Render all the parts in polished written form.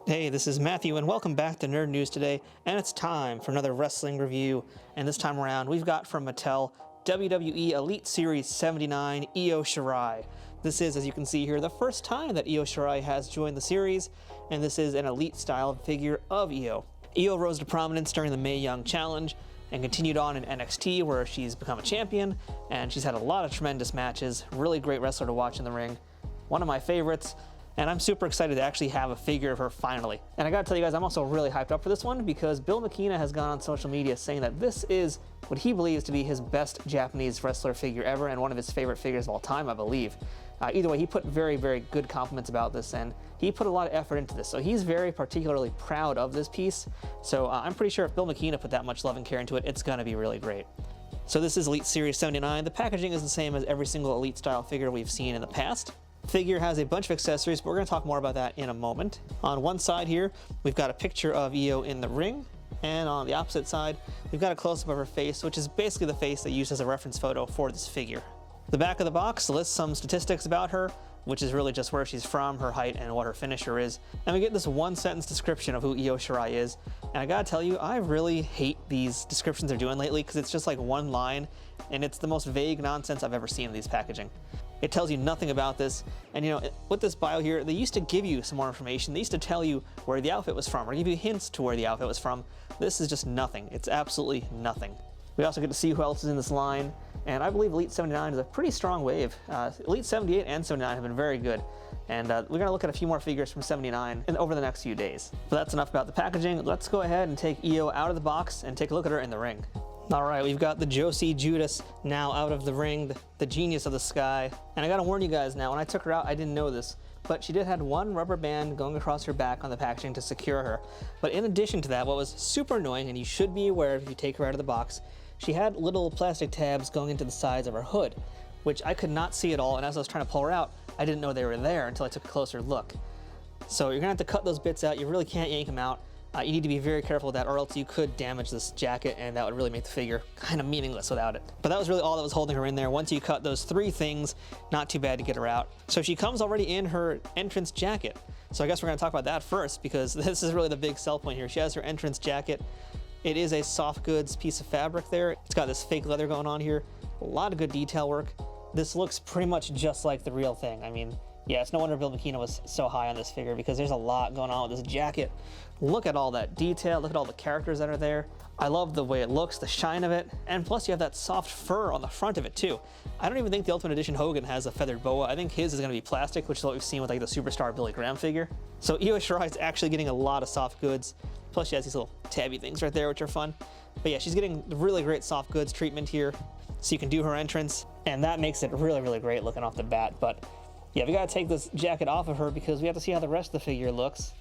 Hey, this is Matthew, and welcome back to Nerd News today, and it's time for another wrestling review, and this time around we've got from Mattel, WWE Elite Series 79, Io Shirai. This is, as you can see here, the first time that Io Shirai has joined the series, and this is an Elite-style figure of Io. Io rose to prominence during the Mae Young Challenge, and continued on in NXT, where she's become a champion, and she's had a lot of tremendous matches, really great wrestler to watch in the ring, one of my favorites. And I'm super excited to actually have a figure of her finally. And I gotta tell you guys, I'm also really hyped up for this one because Bill McKenna has gone on social media saying that this is what he believes to be his best Japanese wrestler figure ever and one of his favorite figures of all time, I believe. Either way, he put very, very good compliments about this, and he put a lot of effort into this. So he's very particularly proud of this piece. So I'm pretty sure if Bill McKenna put that much love and care into it, it's gonna be really great. So this is Elite Series 79. The packaging is the same as every single Elite style figure we've seen in the past. Figure has a bunch of accessories, but we're going to talk more about that in a moment. On one side here, we've got a picture of Io in the ring, and on the opposite side, we've got a close-up of her face, which is basically the face they used as a reference photo for this figure. The back of the box lists some statistics about her, which is really just where she's from, her height, and what her finisher is. And we get this one-sentence description of who Io Shirai is. And I gotta tell you, I really hate these descriptions they're doing lately because it's just like one line, and it's the most vague nonsense I've ever seen in these packaging. It tells you nothing about this, and you know, with this bio here, they used to give you some more information. They used to tell you where the outfit was from, or give you hints to where the outfit was from. This is just nothing. It's absolutely nothing. We also get to see who else is in this line, and I believe Elite 79 is a pretty strong wave. Elite 78 and 79 have been very good, and we're gonna look at a few more figures from 79 over the next few days. But that's enough about the packaging. Let's go ahead and take Io out of the box and take a look at her in the ring. All right, we've got the Joshi Judas now out of the ring, the genius of the sky. And I gotta warn you guys now, when I took her out, I didn't know this, but she did have one rubber band going across her back on the packaging to secure her. But in addition to that, what was super annoying, and you should be aware if you take her out of the box, she had little plastic tabs going into the sides of her hood, which I could not see at all, and as I was trying to pull her out, I didn't know they were there until I took a closer look. So you're gonna have to cut those bits out. You really can't yank them out. You need to be very careful with that, or else you could damage this jacket, and that would really make the figure kind of meaningless without it. But that was really all that was holding her in there. Once you cut those three things, not too bad to get her out. So she comes already in her entrance jacket. So I guess we're going to talk about that first, because this is really the big sell point here. She has her entrance jacket. It is a soft goods piece of fabric there. It's got this fake leather going on here. A lot of good detail work. This looks pretty much just like the real thing. I mean, yeah, it's no wonder Bill McKenna was so high on this figure, because there's a lot going on with this jacket. Look at all that detail, look at all the characters that are there. I love the way it looks, the shine of it, and plus you have that soft fur on the front of it too. I don't even think the Ultimate Edition Hogan has a feathered boa. I think his is gonna be plastic, which is what we've seen with like the Superstar Billy Graham figure. So Io Shirai is actually getting a lot of soft goods. Plus she has these little tabby things right there, which are fun. But yeah, she's getting really great soft goods treatment here. So you can do her entrance, and that makes it really, really great looking off the bat. But yeah, we gotta take this jacket off of her because we have to see how the rest of the figure looks.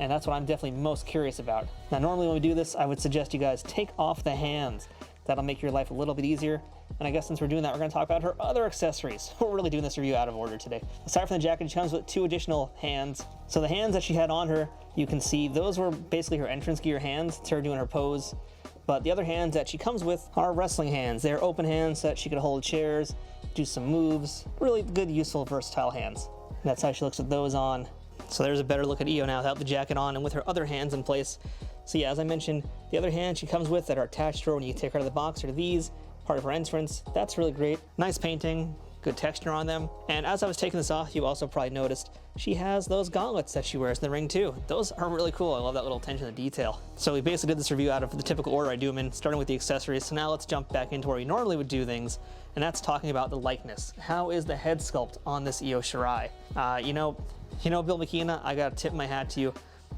And that's what I'm definitely most curious about. Now, normally when we do this, I would suggest you guys take off the hands. That'll make your life a little bit easier. And I guess since we're doing that, we're gonna talk about her other accessories. We're really doing this review out of order today. Aside from the jacket, she comes with two additional hands. So the hands that she had on her, you can see those were basically her entrance gear hands. It's her doing her pose. But the other hands that she comes with are wrestling hands. They're open hands so that she could hold chairs, do some moves. Really good, useful, versatile hands. And that's how she looks with those on. So there's a better look at Io now without the jacket on and with her other hands in place. So yeah, as I mentioned, the other hands she comes with that are attached to her when you take her out of the box are these, part of her entrance. That's really great. Nice painting, good texture on them. And as I was taking this off, you also probably noticed she has those gauntlets that she wears in the ring too. Those are really cool. I love that little attention to detail. So we basically did this review out of the typical order I do them in, starting with the accessories. So now let's jump back into where we normally would do things, and that's talking about the likeness. How is the head sculpt on this Io Shirai? You know, Bill McKenna, I gotta tip my hat to you.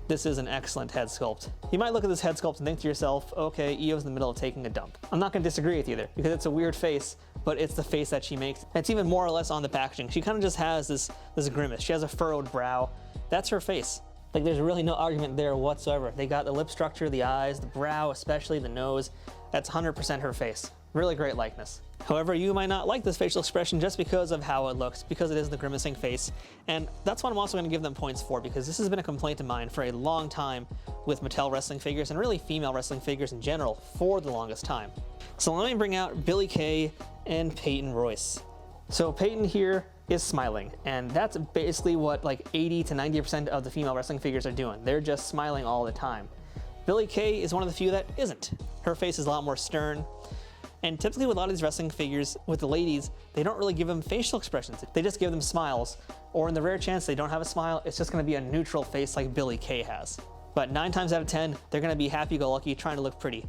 This is an excellent head sculpt. You might look at this head sculpt and think to yourself, okay, Io's in the middle of taking a dump. I'm not gonna disagree with you there, because it's a weird face, but it's the face that she makes. It's even more or less on the packaging. She kind of just has this grimace. She has a furrowed brow. That's her face. Like, there's really no argument there whatsoever. They got the lip structure, the eyes, the brow, especially the nose. That's 100% her face. Really great likeness. However, you might not like this facial expression just because of how it looks, because it is the grimacing face. And that's what I'm also going to give them points for, because this has been a complaint of mine for a long time with Mattel wrestling figures, and really female wrestling figures in general, for the longest time. So let me bring out Billie Kay and Peyton Royce. So Peyton here is smiling, and that's basically what like 80 to 90% of the female wrestling figures are doing. They're just smiling all the time. Billie Kay is one of the few that isn't. Her face is a lot more stern, and typically with a lot of these wrestling figures, with the ladies, they don't really give them facial expressions. They just give them smiles, or in the rare chance they don't have a smile, it's just gonna be a neutral face like Billie Kay has. But 9 times out of 10, they're gonna be happy-go-lucky, trying to look pretty.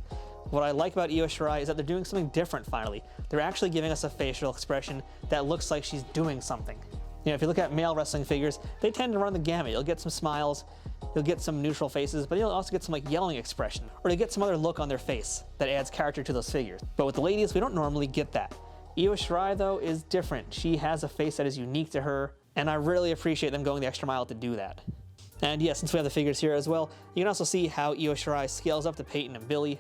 What I like about Io Shirai is that they're doing something different finally. They're actually giving us a facial expression that looks like she's doing something. You know, if you look at male wrestling figures, they tend to run the gamut. You'll get some smiles, you'll get some neutral faces, but you'll also get some like yelling expression, or you get some other look on their face that adds character to those figures. But with the ladies, we don't normally get that. Io Shirai, though, is different. She has a face that is unique to her, and I really appreciate them going the extra mile to do that. And yeah, since we have the figures here as well, you can also see how Io Shirai scales up to Peyton and Billie,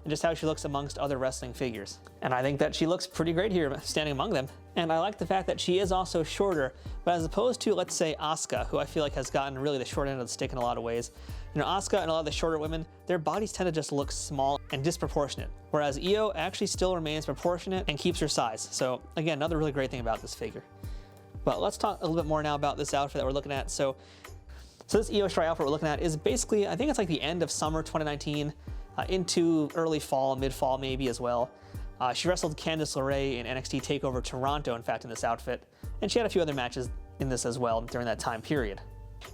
and just how she looks amongst other wrestling figures. And I think that she looks pretty great here, standing among them. And I like the fact that she is also shorter, but as opposed to, let's say, Asuka, who I feel like has gotten really the short end of the stick in a lot of ways. You know, Asuka and a lot of the shorter women, their bodies tend to just look small and disproportionate, whereas Io actually still remains proportionate and keeps her size. So again, another really great thing about this figure. But let's talk a little bit more now about this outfit that we're looking at. So this Io Shirai outfit we're looking at is basically, I think it's like the end of summer 2019, into early fall, mid-fall maybe as well. She wrestled Candice LeRae in NXT TakeOver Toronto, in fact, in this outfit, and she had a few other matches in this as well during that time period.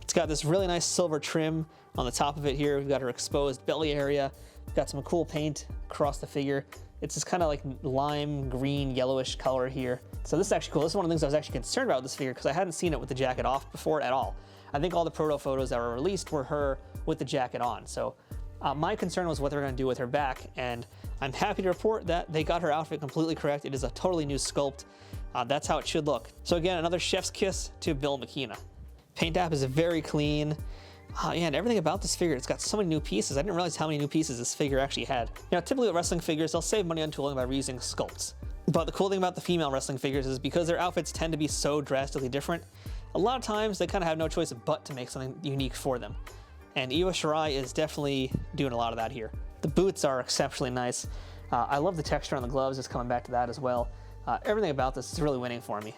It's got this really nice silver trim on the top of it here. We've got her exposed belly area. We've got some cool paint across the figure. It's this kind of like lime green, yellowish color here. So this is actually cool. This is one of the things I was actually concerned about with this figure because I hadn't seen it with the jacket off before at all. I think all the proto photos that were released were her with the jacket on. So my concern was what they were going to do with her back, and I'm happy to report that they got her outfit completely correct. It is a totally new sculpt. That's how it should look. So again, another chef's kiss to Bill McKenna. Paint app is very clean. Yeah, and everything about this figure, it's got so many new pieces. I didn't realize how many new pieces this figure actually had. You know, typically with wrestling figures, they'll save money on tooling by reusing sculpts. But the cool thing about the female wrestling figures is because their outfits tend to be so drastically different, a lot of times they kind of have no choice but to make something unique for them. And Io Shirai is definitely doing a lot of that here. The boots are exceptionally nice. I love the texture on the gloves, just coming back to that as well. Everything about this is really winning for me.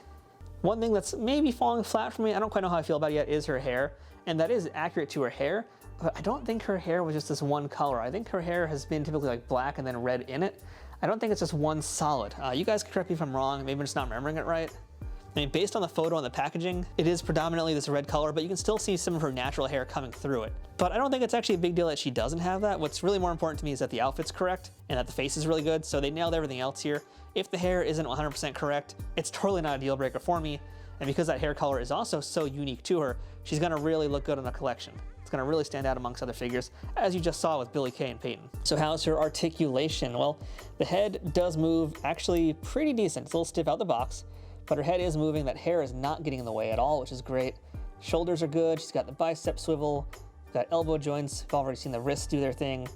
One thing that's maybe falling flat for me, I don't quite know how I feel about it yet, is her hair. And that is accurate to her hair, but I don't think her hair was just this one color. I think her hair has been typically like black and then red in it. I don't think it's just one solid. You guys can correct me if I'm wrong, maybe I'm just not remembering it right. I mean, based on the photo and the packaging, it is predominantly this red color, but you can still see some of her natural hair coming through it. But I don't think it's actually a big deal that she doesn't have that. What's really more important to me is that the outfit's correct and that the face is really good, so they nailed everything else here. If the hair isn't 100% correct, it's totally not a deal breaker for me, and because that hair color is also so unique to her, she's gonna really look good in a collection. It's gonna really stand out amongst other figures, as you just saw with Billie Kay and Peyton. So how's her articulation? Well, the head does move actually pretty decent. It's a little stiff out the box, but her head is moving. That hair is not getting in the way at all, which is great. Shoulders are good. She's got the bicep swivel, got elbow joints. We've already seen the wrists do their thing.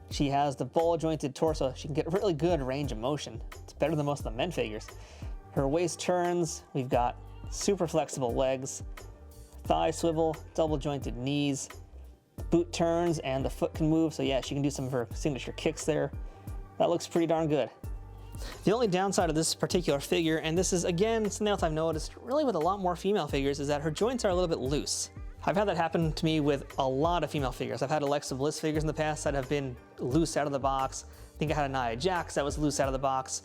She has the ball jointed torso. She can get really good range of motion. It's better than most of the men figures. Her waist turns. We've got super flexible legs, thigh swivel, double jointed knees, boot turns, and the foot can move. So yeah, she can do some of her signature kicks there. That looks pretty darn good. The only downside of this particular figure, and this is again something else I've noticed really with a lot more female figures, is that her joints are a little bit loose. I've had that happen to me with a lot of female figures. I've had Alexa Bliss figures in the past that have been loose out of the box. I think I had a Nia Jax that was loose out of the box.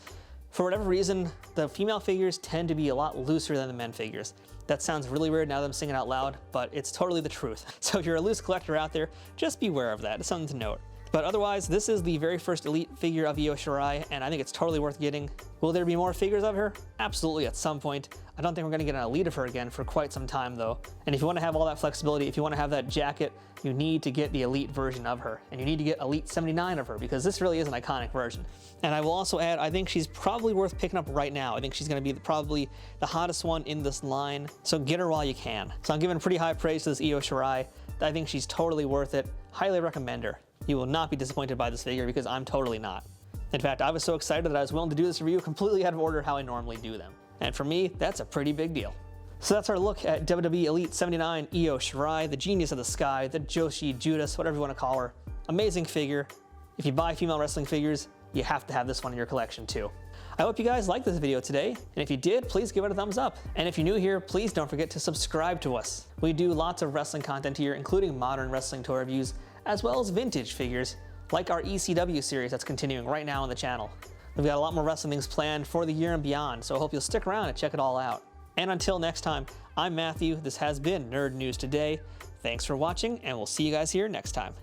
For whatever reason, the female figures tend to be a lot looser than the men figures. That sounds really weird now that I'm singing out loud, but it's totally the truth. So if you're a loose collector out there, just beware of that. It's something to note. But otherwise, this is the very first Elite figure of Io Shirai, and I think it's totally worth getting. Will there be more figures of her? Absolutely, at some point. I don't think we're going to get an Elite of her again for quite some time, though. And if you want to have all that flexibility, if you want to have that jacket, you need to get the Elite version of her. And you need to get Elite 79 of her, because this really is an iconic version. And I will also add, I think she's probably worth picking up right now. I think she's going to be probably the hottest one in this line, so get her while you can. So I'm giving pretty high praise to this Io Shirai. I think she's totally worth it. Highly recommend her. You will not be disappointed by this figure because I'm totally not. In fact, I was so excited that I was willing to do this review completely out of order how I normally do them. And for me, that's a pretty big deal. So that's our look at WWE Elite 79 Io Shirai, the genius of the sky, the Joshi Judas, whatever you want to call her. Amazing figure. If you buy female wrestling figures, you have to have this one in your collection too. I hope you guys liked this video today, and if you did, please give it a thumbs up. And if you're new here, please don't forget to subscribe to us. We do lots of wrestling content here, including modern wrestling toy reviews, as well as vintage figures, like our ECW series that's continuing right now on the channel. We've got a lot more wrestling things planned for the year and beyond, so I hope you'll stick around and check it all out. And until next time, I'm Matthew. This has been Nerd News Today. Thanks for watching, and we'll see you guys here next time.